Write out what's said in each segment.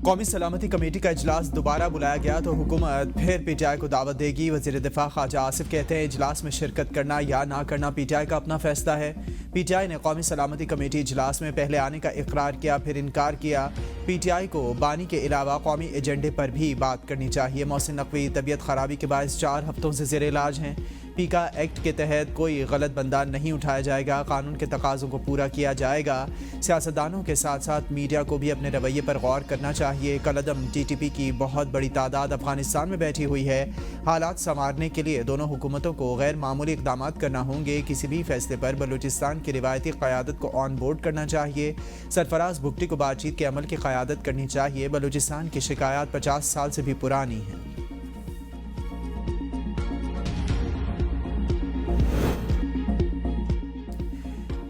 कौमी सलामती कमेटी का इजलास दोबारा बुलाया गया तो हुकूमत फिर पीटीआई को दावत देगी। वज़ीर दिफा ख्वाजा आसिफ कहते हैं इजलास में शिरकत करना या ना करना पीटीआई का अपना फैसला है। पीटीआई ने कौमी सलामती कमेटी इजलास में पहले आने का इकरार किया, फिर इनकार किया। पीटीआई को बानी के अलावा कौमी एजेंडे पर भी बात करनी चाहिए। मोहसिन नकवी तबीयत खराबी के बायस 4 हफ्तों से ज़ेर इलाज हैं। पीका एक्ट के तहत कोई गलत बंदा नहीं उठाया जाएगा, कानून के तकाज़ों को पूरा किया जाएगा। सियासतदानों के साथ साथ मीडिया को भी अपने रवैये पर गौर करना चाहिए। कलअदम टीटीपी की बहुत बड़ी तादाद अफगानिस्तान में बैठी हुई है। हालात संवारने के लिए दोनों हुकूमतों को गैर मामूली इक़दाम करना होंगे। किसी भी फैसले पर बलूचिस्तान की रिवायती क़यादत को ऑन बोर्ड करना चाहिए। सरफराज भुगटी को बातचीत के अमल की क़यादत करनी चाहिए। बलूचिस्तान की शिकायत 50 साल से भी पुरानी है।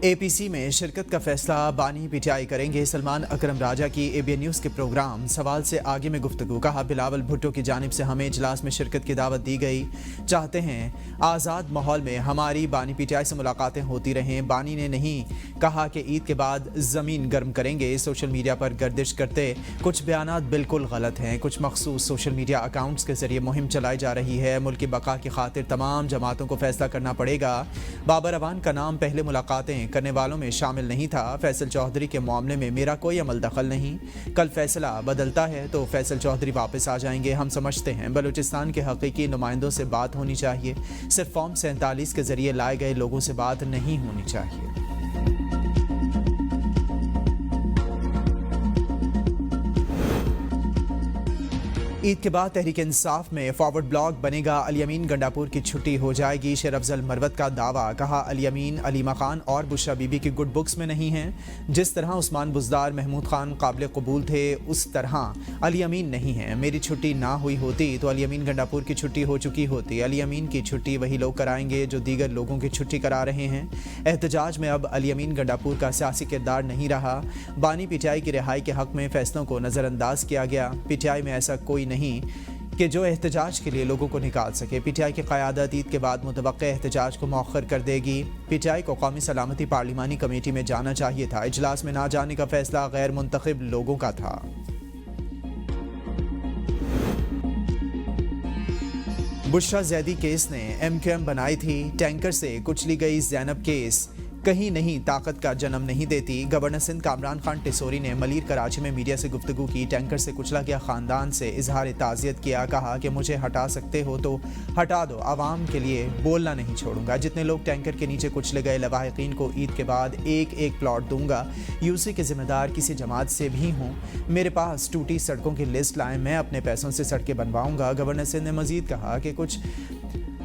एपीसी में शिरकत का फैसला बानी पीटीआई करेंगे। सलमान अकरम राजा की एबीएन न्यूज़ के प्रोग्राम सवाल से आगे में गुफ्तगू। कहा बिलावल भुट्टो की जानिब से हमें इजलास में शिरकत की दावत दी गई। चाहते हैं आज़ाद माहौल में हमारी बानी पीटीआई से मुलाकातें होती रहें। बानी ने नहीं कहा कि ईद के बाद ज़मीन गर्म करेंगे। सोशल मीडिया पर गर्दिश करते कुछ बयानात बिल्कुल गलत हैं। कुछ मखसूस सोशल मीडिया अकाउंट्स के जरिए मुहिम चलाई जा रही है। मुल्क की बका की खातिर तमाम जमातों को फैसला करना पड़ेगा। बाबर अवान का नाम पहले मुलाकातें करने वालों में शामिल नहीं था। फैसल चौधरी के मामले में मेरा कोई अमल दखल नहीं। कल फैसला बदलता है तो फैसल चौधरी वापस आ जाएंगे। हम समझते हैं बलूचिस्तान के हकीकी नुमाइंदों से बात होनी चाहिए। सिर्फ फॉर्म 47 के जरिए लाए गए लोगों से बात नहीं होनी चाहिए। ईद के बाद तहरीक इंसाफ में फॉरवर्ड ब्लॉक बनेगा। अली अमीन गंडापुर की छुट्टी हो जाएगी। शेर अफजल मरवत का दावा। कहा अली अमीन, अलीमा खान और बुशरा बीबी की गुड बुक्स में नहीं हैं। जिस तरह उस्मान बुजदार, महमूद खान काबिल कबूल थे उस तरह अली अमीन नहीं है। मेरी छुट्टी ना हुई होती तो अली अमीन गंडापुर की छुट्टी हो चुकी होती। अली अमीन की छुट्टी वही लोग कराएंगे जो दीगर लोगों की छुट्टी करा रहे हैं। एहतजाज में अब अली अमीन गंडापुर का सियासी किरदार नहीं रहा। बानी पीटीआई की रिहाई के हक में फैसलों को नज़रअंदाज किया गया। पीटीआई में ऐसा कोई नहीं कि जो एहतजाज के लिए लोगों को निकाल सके। पीटीआई की क़यादत ईद के बाद मुतवक्के एहतजाज को मौखर कर देगी। पीटीआई को कौमी सलामती पार्लिमानी कमेटी में जाना चाहिए था। इजलास में ना जाने का फैसला गैर मुंतखब लोगों का था। बुशरा जैदी केस ने एमक्यूएम बनाई थी। टैंकर से कुचली गई ज़ैनब केस कहीं नहीं ताकत का जन्म नहीं देती। गवर्नर सिंध कामरान खान टिसोरी ने मलीर कराची में मीडिया से गुफ्तगू की। टैंकर से कुचला गया ख़ानदान से इजहार ताज़ियत किया। कहा कि मुझे हटा सकते हो तो हटा दो, आवाम के लिए बोलना नहीं छोड़ूंगा। जितने लोग टैंकर के नीचे कुचले गए लवाहिकीन को ईद के बाद एक एक प्लॉट दूंगा। यूसी के जिम्मेदार किसी जमात से भी हों, मेरे पास टूटी सड़कों की लिस्ट लाएं, मैं अपने पैसों से सड़कें बनवाऊंगा। गवर्नर सिंध ने मजीद कहा कि कुछ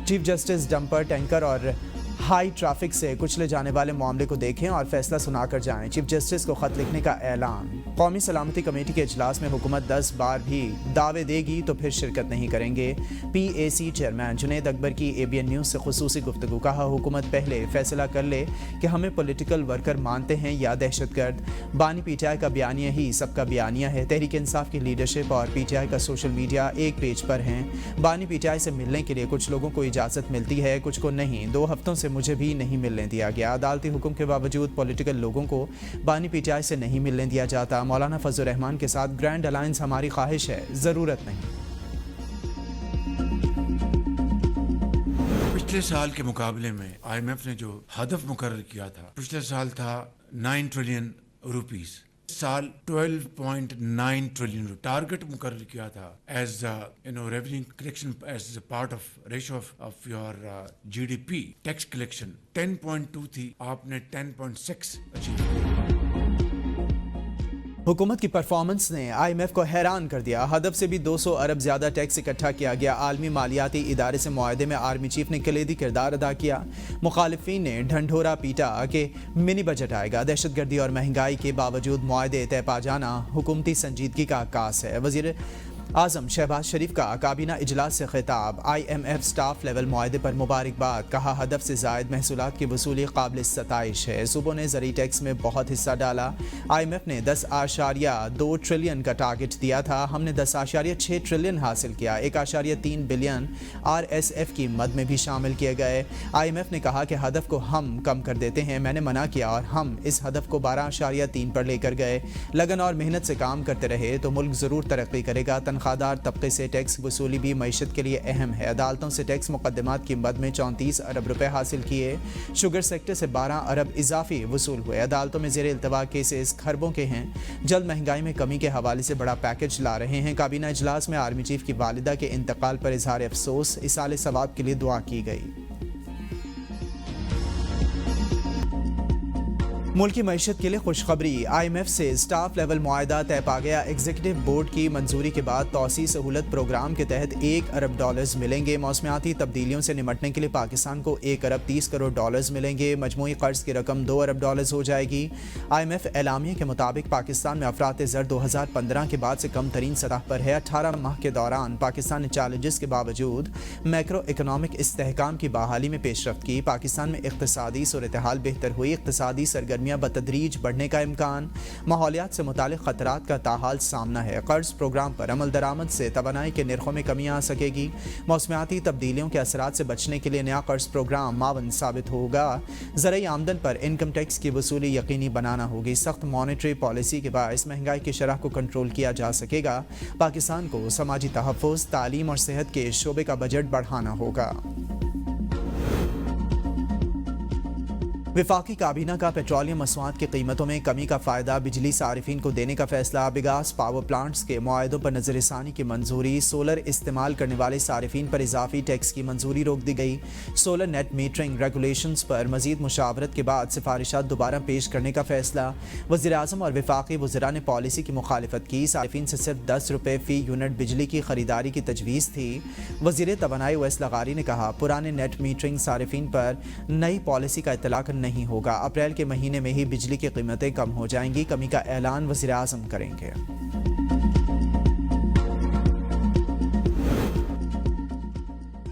चीफ जस्टिस डंपर, टैंकर और हाई ट्रैफिक से कुचले जाने वाले मामले को देखें और फैसला सुनाकर जाएं। चीफ जस्टिस को खत लिखने का ऐलान। कौमी सलामती कमेटी के इजलास में हुकूमत 10 बार भी दावे देगी तो फिर शिरकत नहीं करेंगे। पीएसी चेयरमैन जुनैद अकबर की एबीएन न्यूज़ से खुसूसी गुफ्तगू। कहा हुकूमत पहले फैसला कर ले कि हमें पॉलिटिकल वर्कर मानते हैं या दहशतगर्द। बानी पीटीआई का बयानिया ही सबका बयानिया है। तहरीक इंसाफ की लीडरशिप और पीटीआई का सोशल मीडिया एक पेज पर हैं। बानी पीटीआई से मिलने के लिए कुछ लोगों को इजाज़त मिलती है, कुछ को नहीं। 2 हफ्तों से मुझे भी नहीं मिलने दिया गया। अदालती हुक्म के बावजूद पॉलिटिकल लोगों को बानी पीटीआई से नहीं मिलने दिया जाता। मौलाना फजल रहमान के साथ ग्रैंड अलायंस हमारी ख्वाहिश है, ज़रूरत नहीं। पिछले साल के मुकाबले में IMF ने जो हदफ मुकर्रर किया था, पिछले साल था 9 ट्रिलियन रुपीस, साल 12.9 ट्रिलियन टारगेट मुकर्रर किया था as revenue collection as part of ratio of your GDP। Tax collection 10.2 थी, आपने 10.6 अचीव किया। हुकूमत की परफॉर्मेंस ने IMF को हैरान कर दिया। हदफ से भी 200 अरब ज़्यादा टैक्स इकट्ठा किया गया। आलमी मालियाती इदारे से मुआहदे में आर्मी चीफ ने कलीदी किरदार अदा किया। मुखालिफिन ने ढंढोरा पीटा कि मिनी बजट आएगा। दहशतगर्दी और महंगाई के बावजूद मुआहदे तय पा जाना हुकूमती संजीदगी का आकाश है। वज़ीर आजम शहबाज शरीफ का काबीना इजलास से खिताब, IMF स्टाफ लेवल मुआहदे पर मुबारकबाद, कहा हदफ से ज़ायद महसूलात की वसूली काबिल सताइश है। सूबों ने ज़री टैक्स में बहुत हिस्सा डाला। IMF ने 10.2 ट्रिलियन का टारगेट दिया था, हमने 10.6 ट्रिलियन हासिल किया। 1.3 बिलियन RSF की मद में भी शामिल किए गए। IMF ने कहा कि हदफ को हम कम कर देते हैं, मैंने मना किया और हम इस हदफ को 12.3 पर लेकर गए। लगन और मेहनत से काम करते रहे तो मुल्क ज़रूर तरक्की करेगा। तनख्वाहदार तबके से टैक्स वसूली भी मईशत के लिए अहम है। अदालतों से टैक्स मुकदमात की मद में 34 अरब रुपए हासिल किए। शुगर सेक्टर से 12 अरब इजाफी वसूल हुए। अदालतों में ज़ेर इल्तवा केसेस खरबों के हैं। जल्द महंगाई में कमी के हवाले से बड़ा पैकेज ला रहे हैं। काबीना इजलास में आर्मी चीफ की वालिदा के इंतकाल पर इजहार अफसोस, इसाले सवाब के लिए दुआ की गई। मुल्क की मईशत के लिए खुशखबरी, IMF से स्टाफ लेवल मुआहदा तय पा गया। एग्जीक्यूटिव बोर्ड की मंजूरी के बाद तौसी सहूलत प्रोग्राम के तहत $1 अरब मिलेंगे। मौसमियाती तब्दीलियों से निमटने के लिए पाकिस्तान को $1 अरब 30 करोड़ मिलेंगे। मजमूई कर्ज की रकम $2 अरब हो जाएगी। IMF एलामिया के मुताबिक पाकिस्तान में अफरात ज़र 2015 के बाद से कम तरीन सतह पर है। 18 माह के दौरान पाकिस्तान ने चैलेंजेस के बावजूद मैक्रो इकनॉमिक इस्तेहकाम की बहाली में पेशरफ्त की। पाकिस्तान में इक्तिसादी सूरत हाल बेहतर हुई। इक्तिसादी सरगर्मी बतदरीज बढ़ने का इम्कान। माहौलियात से मुतालिक खतरात का ताहाल सामना है। कर्ज प्रोग्राम पर अमल दरामद से तवानाई के निर्खों में कमी आ सकेगी। मौसमियाती तब्दीलियों के असरात से बचने के लिए नया कर्ज प्रोग्राम मावन साबित होगा। ज़राई आमदन पर इनकम टैक्स की वसूली यकीनी बनाना होगी। सख्त मॉनेटरी पॉलिसी के बायस महंगाई की शरह को कंट्रोल किया जा सकेगा। पाकिस्तान को समाजी तहफ़्फ़ुज़, तालीम और सेहत के शोबे का बजट बढ़ाना होगा। विफाकी काबीना का पेट्रोलियम मसवाद की कीमतों में कमी का फ़ायदा बिजली सारिफिन को देने का फैसला। बिगास पावर प्लांट्स के मुआहदों पर नज़रसानी की मंजूरी। सोलर इस्तेमाल करने वाले सारिफिन पर इजाफी टैक्स की मंजूरी रोक दी गई। सोलर नेट मीटरिंग रेगुलेशंस पर मजीद मुशावरत के बाद सिफारिशात दोबारा पेश करने का फैसला। वज़ीर आज़म और विफाकी वज़रा ने पॉलिसी की मुखालिफत की। सारिफिन से सिर्फ 10 रुपये फ़ी यूनिट बिजली की खरीदारी की तजवीज़ थी। वज़ीर तवानाई ओवैस लगारी ने कहा, पुराने नेट मीटरिंग सारिफिन पर नई पॉलिसी का इतलाक नहीं होगा। अप्रैल के महीने में ही बिजली की कीमतें कम हो जाएंगी। कमी का ऐलान वज़ीर आज़म करेंगे।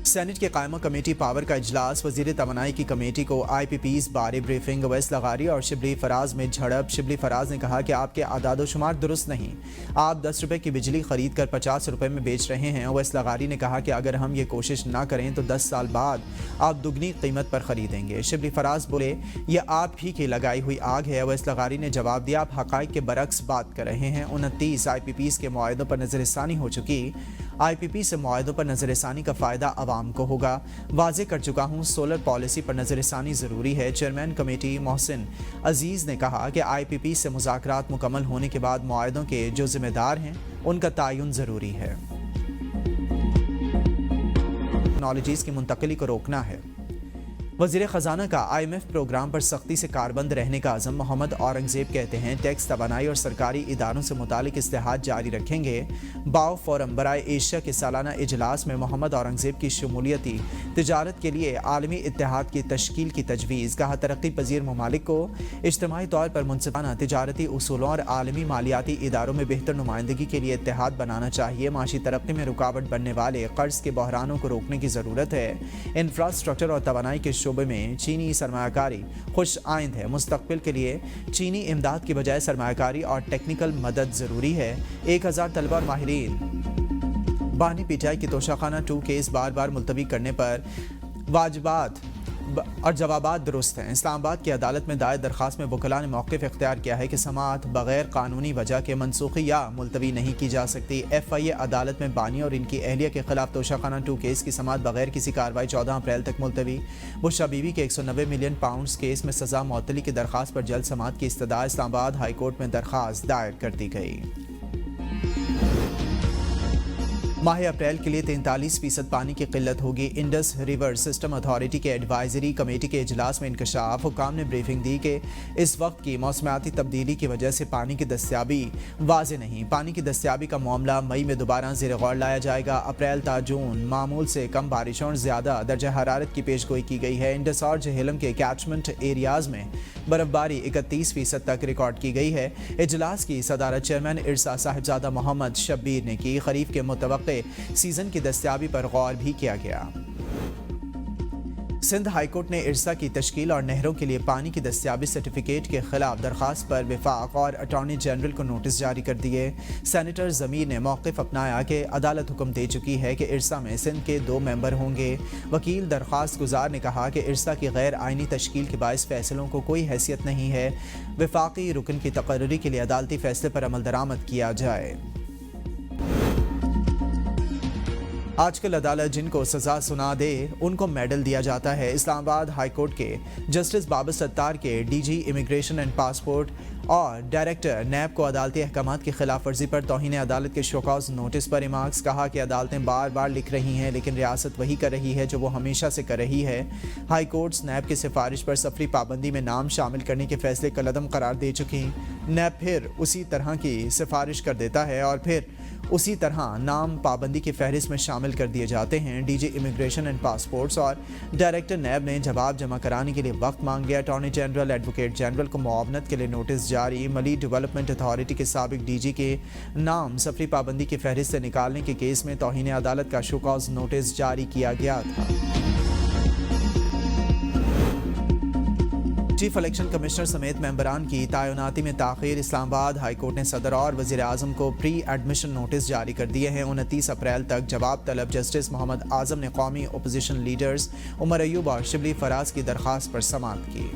सेनेट के कायमा कमेटी पावर का इजलास। वज़ीर तवानाई की कमेटी को IPPs बारे ब्रीफिंग। ओवैस लगारी और शिबली फराज में झड़प। शिबली फराज ने कहा कि आपके आदादोशुमार दुरुस्त नहीं, आप 10 रुपये की बिजली खरीद कर 50 रुपये में बेच रहे हैं। ओवैस लगारी ने कहा कि अगर हम ये कोशिश ना करें तो 10 साल बाद आप दुगनी कीमत पर खरीदेंगे। शिबली फराज बोले, ये आप ही की लगाई हुई आग है। ओवैस लगारी ने जवाब दिया, आप हक़ाइक़ के बरक्स बात कर रहे हैं। 29 IPPs के मुआहदों पर नज़रसानी हो चुकी। IPP से मुआहदों पर नज़रसानी का फ़ायदा आवाम को होगा। वाज़े कर चुका हूँ, सोलर पॉलिसी पर नज़रसानी ज़रूरी है। चेयरमैन कमेटी मोहसिन अजीज़ ने कहा कि IPP से मुज़ाकरात मुकम्मल होने के बाद मुआहदों के जो ज़िम्मेदार हैं उनका तयन ज़रूरी है। टेक्नोलॉजीज़ की मुंतकिली को रोकना है। वज़ीर ख़जाना का IMF प्रोग्राम पर सख्ती से कारबंद रहने का अज़म। मोहम्मद औरंगज़ेब कहते हैं, टैक्स तवानाई और सरकारी इदारों से मुतालिक इस्तेहाद जारी रखेंगे। बाओ फोरम बराए एशिया के सालाना इजलास में मोहम्मद औरंगज़ेब की शमूलियती तिजारत के लिए आलमी इत्तेहाद की तश्कील की तजवीज़। कहा, तरक्की पजीर ममालिक को इज्तिमाई तौर पर मुनसिफाना तिजारती उसूलों और आलमी मालियाती इदारों में बेहतर नुमाइंदगी के लिए इत्तेहाद बनाना चाहिए। माशी तरक्की में रुकावट बनने वाले कर्ज के बहरानों को रोकने की ज़रूरत है। इंफ्रास्ट्रक्चर और तवानाई के शोबे में चीनी सरमायाकारी खुश आइंद है। मुस्तकबिल के लिए चीनी इमदाद की बजाय सरमायाकारी और टेक्निकल मदद ज़रूरी है। 1000 तलबा और माहिरीन बानी PTI की तोशाखाना 2 केस बार बार मुलतवी करने पर वाजिबात और जवाबात दुरुस्त हैं। इस्लामाबाद की अदालत में दायर दरख्वास्त में वकला ने मौक़िफ़ इख्तियार किया है कि समाअत बग़ैर कानूनी वजह के मनसूखी या मुलतवी नहीं की जा सकती। FIA अदालत में बानी और इनकी अहलिया के खिलाफ तोशाखाना 2 केस की समाअत बग़ैर किसी कार्रवाई 14 अप्रैल तक मुलतवी। बुशरा बीवी के 190 मिलियन पाउंड केस में सज़ा मअतली की दरख्वास्त पर जल्द समाअत की इस्तदा। इस्लामाबाद हाई कोर्ट में दरख्वास्त दायर कर दी गई। माह अप्रैल के लिए 43% पानी की किल्लत होगी। इंडस रिवर सिस्टम अथॉरिटी के एडवाइजरी कमेटी के इजलास में इंकशाफ। हुकाम ने ब्रीफिंग दी कि इस वक्त की मौसमियाती तब्दीली की वजह से पानी की दस्तियाबी वाज़ेह नहीं। पानी की दस्तियाबी का मामला मई में दोबारा ज़ेर गौर लाया जाएगा। अप्रैल ता जून मामूल से कम बारिशों और ज़्यादा दर्जा हरारत की पेशगोई की गई है। इंडस और झेलम के कैचमेंट एरियाज में बर्फबारी 31% तक रिकॉर्ड की गई है। इजलास की सदारत चेयरमैन इरसा साहिबजादा मोहम्मद शब्बीर ने की। खरीफ के मुतवक्के सीजन की दस्तियाबी पर गौर भी किया गया। सिंध हाईकोर्ट ने इरसा की तश्कील और नहरों के लिए पानी की दस्तियाबी सर्टिफिकेट के खिलाफ दरखास्त पर विफाक और अटॉर्नी जनरल को नोटिस जारी कर दिए। सेनेटर ज़मीर ने मौक़िफ़ अपनाया कि अदालत हुक्म दे चुकी है कि इरसा में सिंध के 2 मेंबर होंगे। वकील दरखास्त गुजार ने कहा कि इरसा की गैर आइनी तश्कील के बाइस फैसलों को कोई हैसियत नहीं है। विफाकी रुकन की तकर्री के लिए अदालती फैसले पर अमल दरामद किया जाए। आजकल अदालत जिनको सजा सुना दे उनको मेडल दिया जाता है। इस्लामाबाद हाई कोर्ट के जस्टिस बाबर सत्तार के डीजी इमिग्रेशन एंड पासपोर्ट और डायरेक्टर नैब को अदालती अहकामात की खिलाफ वर्जी पर तौहीन अदालत के शोकॉज नोटिस पर रिमार्क्स। कहा कि अदालतें बार बार लिख रही हैं लेकिन रियासत वही कर रही है जो वो हमेशा से कर रही है। हाई कोर्ट्स नैब की सिफारिश पर सफरी पाबंदी में नाम शामिल करने के फैसले कलअदम करार दे चुकी। नैब फिर उसी तरह की सिफारिश कर देता है और फिर उसी तरह नाम पाबंदी की फहरिस्त में शामिल कर दिए जाते हैं। डीजी इमिग्रेशन एंड पासपोर्ट्स और डायरेक्टर नैब ने जवाब जमा कराने के लिए वक्त मांग लिया। अटॉर्नी जनरल एडवोकेट जनरल को मुआवनत के लिए नोटिस जारी। मली डेवलपमेंट अथॉरिटी के साबिक डीजी के नाम सफरी पाबंदी की फहरिस्त से निकालने के केस में तौहीन अदालत का शोकॉज नोटिस जारी किया गया था। चीफ इलेक्शन कमिश्नर समेत मेंबरान की तैनाती में ताख़ीर। इस्लामाबाद हाई कोर्ट ने सदर और वज़ीर आज़म को प्री एडमिशन नोटिस जारी कर दिए हैं। 29 अप्रैल तक जवाब तलब। जस्टिस मोहम्मद आज़म ने कौमी अपोजिशन लीडर्स उमर अयूब और शिबली फराज की दरख्वास्त पर समाअत की।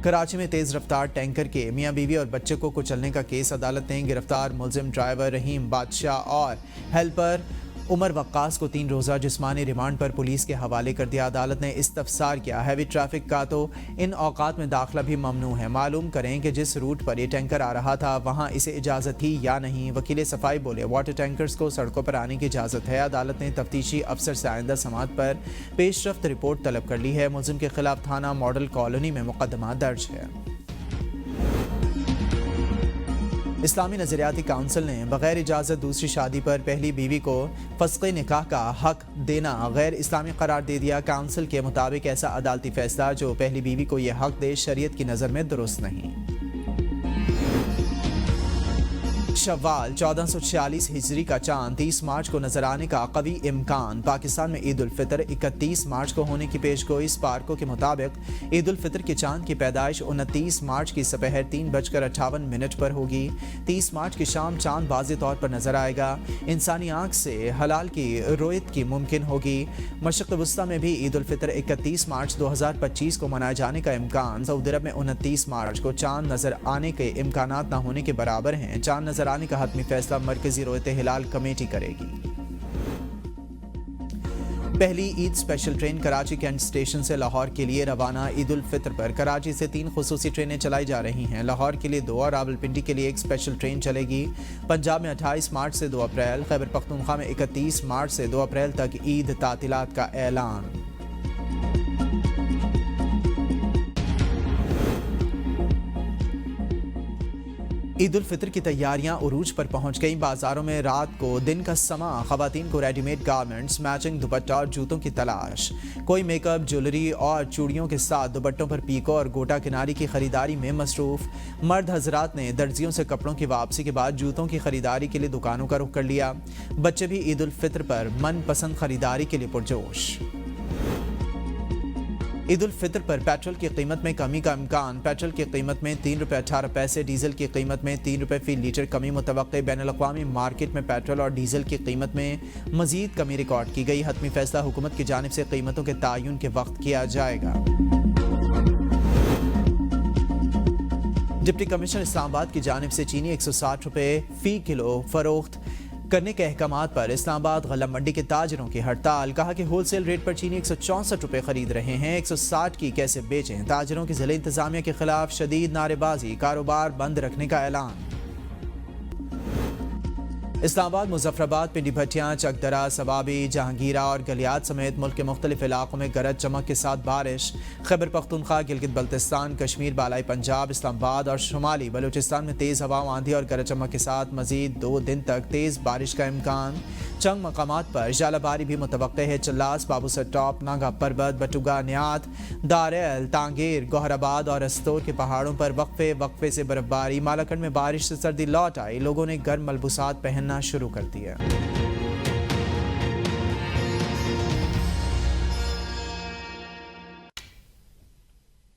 कराची में तेज़ रफ्तार टैंकर के मियाँ बीवी और बच्चे को कुचलने का केस अदालत ने गिरफ्तार मुलजिम ड्राइवर रहीम बादशाह और हेल्पर उमर वक्कास को 3 रोज़ा जिस्मानी रिमांड पर पुलिस के हवाले कर दिया। अदालत ने इस्तफसार किया हैवी ट्रैफिक का तो इन औकात में दाखिला भी ममनू है। मालूम करें कि जिस रूट पर ये टैंकर आ रहा था वहाँ इसे इजाज़त थी या नहीं। वकील सफाई बोले वाटर टैंकर्स को सड़कों पर आने की इजाज़त है। अदालत ने तफ्तीशी अफसर से आइंदा समाअत पर पेशरफ्त रिपोर्ट तलब कर ली है। मुलजिम के खिलाफ थाना मॉडल कॉलोनी में मुकदमा दर्ज है। इस्लामी नज़रियाती काउंसिल ने बगैर इजाज़त दूसरी शादी पर पहली बीवी को फस्क़े निकाह का हक देना गैर इस्लामी करार दे दिया। काउंसिल के मुताबिक ऐसा अदालती फैसला जो पहली बीवी को यह हक दे शरीयत की नज़र में दुरुस्त नहीं। शव्वाल 1446 हिजरी का चांद 30 मार्च को नजर आने का कवी इम्कान। पाकिस्तान में ईद उल फितर 31 मार्च को होने की पेशगोई। स्पार्को के मुताबिक ईद उल फितर के चांद की पैदाइश 29 मार्च की सपहर 3:58 पर होगी। 30 मार्च की शाम चांद वाज़े तौर पर नजर आएगा। इंसानी आँख से हलाल की रोयत की मुमकिन होगी। मशरिक़ वस्ता में भी ईद उल फितर 31 मार्च 2025 को मनाए जाने का इम्कान। सऊदी अरब में 29 मार्च को चांद नजर आने के इम्कानात न होने के बराबर हैं। चांद नजर आने का हतमी फैसला मरकजी रोयत हिलाल कमेटी करेगी। पहली Eid special train Karachi cantt station से लाहौर के लिए रवाना। ईद उल फितर पर कराची से 3 खुसूसी ट्रेनें चलाई जा रही हैं। लाहौर के लिए 2 और रावलपिंडी के लिए 1 स्पेशल ट्रेन चलेगी। पंजाब में 28 मार्च से 2 अप्रैल, खैबर पख्तूनख्वा में 31 मार्च से 2 अप्रैल तक ईद तातीलात का ऐलान। ईद उल फितर की तैयारियां उरूज पर पहुंच गई। बाजारों में रात को दिन का समा। खवातीन को रेडीमेड गारमेंट्स, मैचिंग दुपट्टा और जूतों की तलाश। कोई मेकअप, ज्वेलरी और चूड़ियों के साथ दुपट्टों पर पीको और गोटा किनारी की खरीदारी में मसरूफ। मर्द हजरात ने दर्जियों से कपड़ों की वापसी के बाद जूतों की खरीदारी के लिए दुकानों का रुख कर लिया। बच्चे भी ईद उल फितर पर मन पसंद खरीदारी के लिए पुरजोश। ईद उल फितर पर पेट्रोल की कीमत में कमी का इम्कान। पेट्रोल की कीमत में 3 रुपये 18 पैसे, डीजल की कीमत में 3 रुपये फी लीटर कमी मुतवक्के। बैनुल-अक़वामी मार्केट में पेट्रोल और डीजल की कीमत में मजीद कमी रिकॉर्ड की गई। हतमी फैसला हुकूमत की जानिब से कीमतों के तायुन के वक्त किया जाएगा। डिप्टी कमिश्नर इस्लामाबाद की जानिब से चीनी 160 रुपये फी किलो फरोख्त करने के अहकामात पर इस्लामाबाद गल्ला मंडी के ताजरों की हड़ताल। कहा कि होलसेल रेट पर चीनी 164 रुपये खरीद रहे हैं, 160 की कैसे बेचें। ताजरों की जिले इंतजामिया के खिलाफ शदीद नारेबाजी, कारोबार बंद रखने का ऐलान। اسلام آباد, मुजफ्फराबाद, पिंडी भटियां, चकदरा, सवाबी, जहांगीरा और गलियात समेत मुल्क के मुख्तलिफ इलाकों में गरज चमक के साथ बारिश. खैबर पख्तूनख्वा, गिलगित बल्तिस्तान, कश्मीर, बालाई पंजाब, इस्लामाबाद और शुमाली बलूचिस्तान में तेज़ हवाओं, आंधी और गरज चमक के साथ मजीद 2 दिन तक तेज़ बारिश का इम्कान. चंद मकामात पर जालाबारी भी मुतवक्के है. चल्लास, बाबूसर टॉप, नागा पर्वत, बटुगा, न्यात, दारेल, तांगीर, गोहराबाद और अस्तोर के पहाड़ों पर वक्फे से बर्फबारी. मालाकंड में बारिश से सर्दी लौट आई, लोगों ने गर्म मलबूसात पहनना शुरू कर दिया.